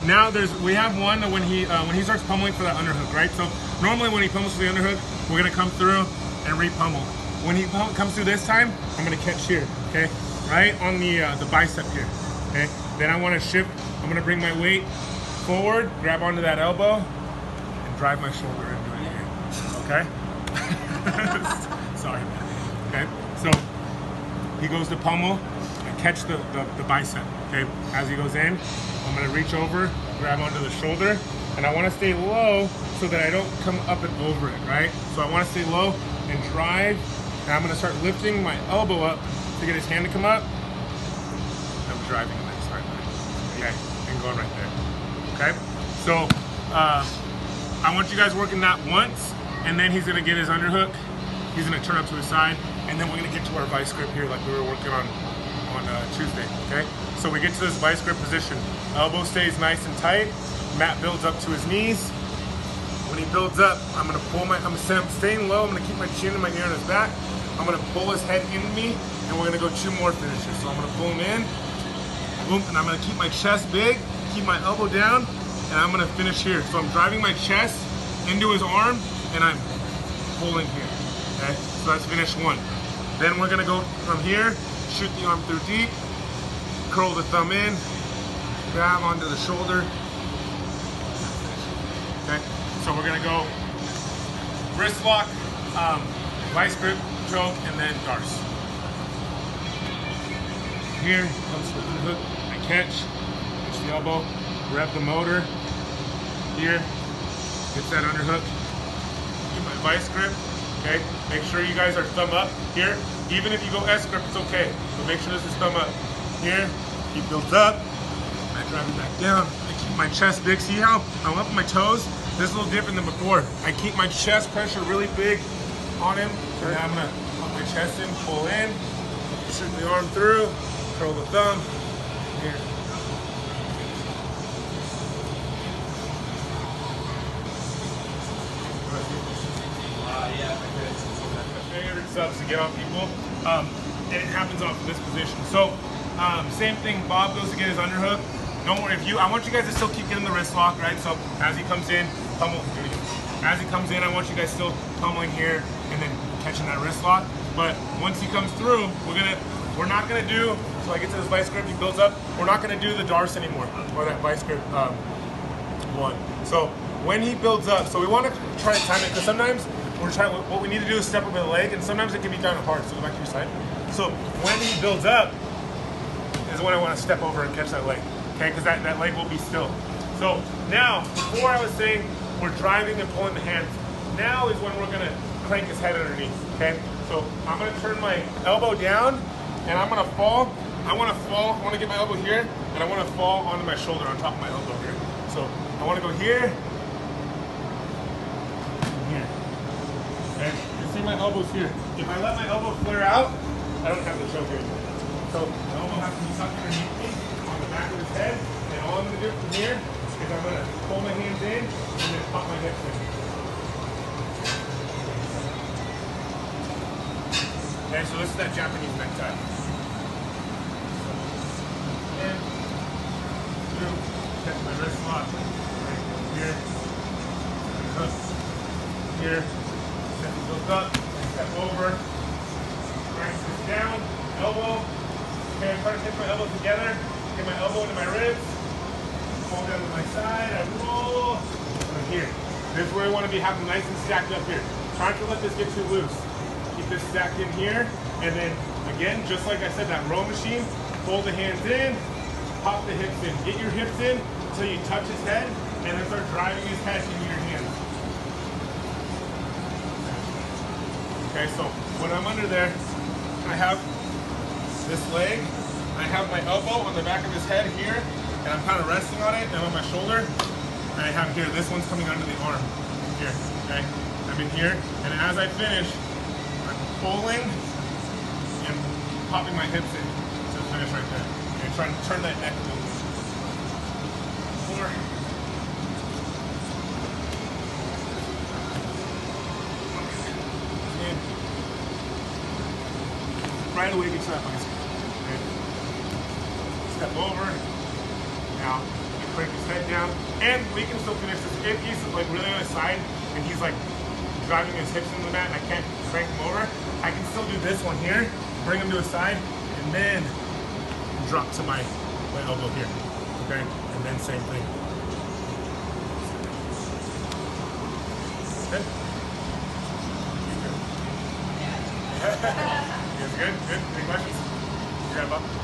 Now we have one that when he starts pummeling for that underhook, right? So normally when he pummels for the underhook, we're gonna come through and re-pummel. When he comes through this time, I'm gonna catch here, okay? Right on the bicep here, okay? Then I wanna shift, I'm gonna bring my weight forward, grab onto that elbow, and drive my shoulder into it again, okay? Sorry, man. Okay, so he goes to pummel, I catch the bicep, okay? As he goes in, I'm gonna reach over, grab onto the shoulder, and I wanna stay low so that I don't come up and over it, right? So I wanna stay low and drive, and I'm gonna start lifting my elbow up to get his hand to come up. I'm driving him this right there, okay? And going right there, okay? So I want you guys working that once, and then he's gonna get his underhook, he's gonna turn up to his side, and then we're gonna get to our vice grip here like we were working on Tuesday, okay? So we get to this vice grip position. Elbow stays nice and tight. Matt builds up to his knees. When he builds up, I'm gonna pull I'm staying low, I'm gonna keep my chin and my ear on his back. I'm gonna pull his head into me, and we're gonna go 2 more finishes. So I'm gonna pull him in, boom, and I'm gonna keep my chest big, keep my elbow down, and I'm gonna finish here. So I'm driving my chest into his arm, and I'm pulling here, okay? So that's finish 1. Then we're gonna go from here, shoot the arm through deep, curl the thumb in, grab onto the shoulder. Okay, so we're gonna go wrist lock, vice grip, choke, and then darce. Here comes the hook, I catch the elbow, grab the motor. Here, gets that underhook. Get my vice grip. Okay, make sure you guys are thumb up here. Even if you go S grip, it's okay. But make sure this is thumb up. Here, he builds up. I drive it back down. I keep my chest big. See how I'm up on my toes? This is a little different than before. I keep my chest pressure really big on him. And then I'm gonna put my chest in, pull in, shoot the arm through, curl the thumb. Here. Favorite subs to get on people, and it happens off of this position. So, same thing. Bob goes to get his underhook. Don't worry, I want you guys to still keep getting the wrist lock, right? So as he comes in, pummel. As he comes in, I want you guys still pummeling here and then catching that wrist lock. But once he comes through, we're not gonna do. So I get to this vice grip, he builds up. We're not gonna do the darce anymore, or that vice grip one. So when he builds up, so we want to try to time it because sometimes. What we need to do is step over the leg, and sometimes it can be kind of hard, so go back to your side. So when he builds up is when I want to step over and catch that leg, okay? Because that leg will be still. So now, before I was saying we're driving and pulling the hands, now is when we're gonna crank his head underneath, okay? So I'm gonna turn my elbow down, and I'm gonna fall. I wanna get my elbow here, and I wanna fall onto my shoulder on top of my elbow here. So I wanna go here, here. Okay, you see my elbows here. If I let my elbow flare out, I don't have the choke anymore. So the elbow has to be tucked underneath me on the back of his head, and all I'm gonna do from here is I'm gonna pull my hands in and then pop my hips in. Okay, so this is that Japanese necktie. In, through, catch my wrist lock, right here, hook, here. Goes up, step over, right, this down, elbow. Okay, I'm trying to hit my elbows together, get my elbow into my ribs, fall down to my side, I roll, and here. This is where we want to be having nice and stacked up here. Try not to let this get too loose. Keep this stacked in here, and then again, just like I said, that row machine, fold the hands in, pop the hips in. Get your hips in until you touch his head, and then start driving his head into your hands. Okay, so when I'm under there, I have this leg, I have my elbow on the back of his head here, and I'm kind of resting on it, and on my shoulder, and I have here, this one's coming under the arm, here, okay? I'm in here, and as I finish, I'm pulling and popping my hips in to finish right there. Okay, trying to turn that neck a little bit. 4. Right away, get to that bicycle. Okay. Step over. Now, you break his head down, and we can still finish this. If he's like really on his side and he's like driving his hips into the mat and I can't crank him over, I can still do this one here, bring him to his side, and then drop to my elbow here, okay? And then same thing. Good. You guys good? Good? Any questions? You got a buck?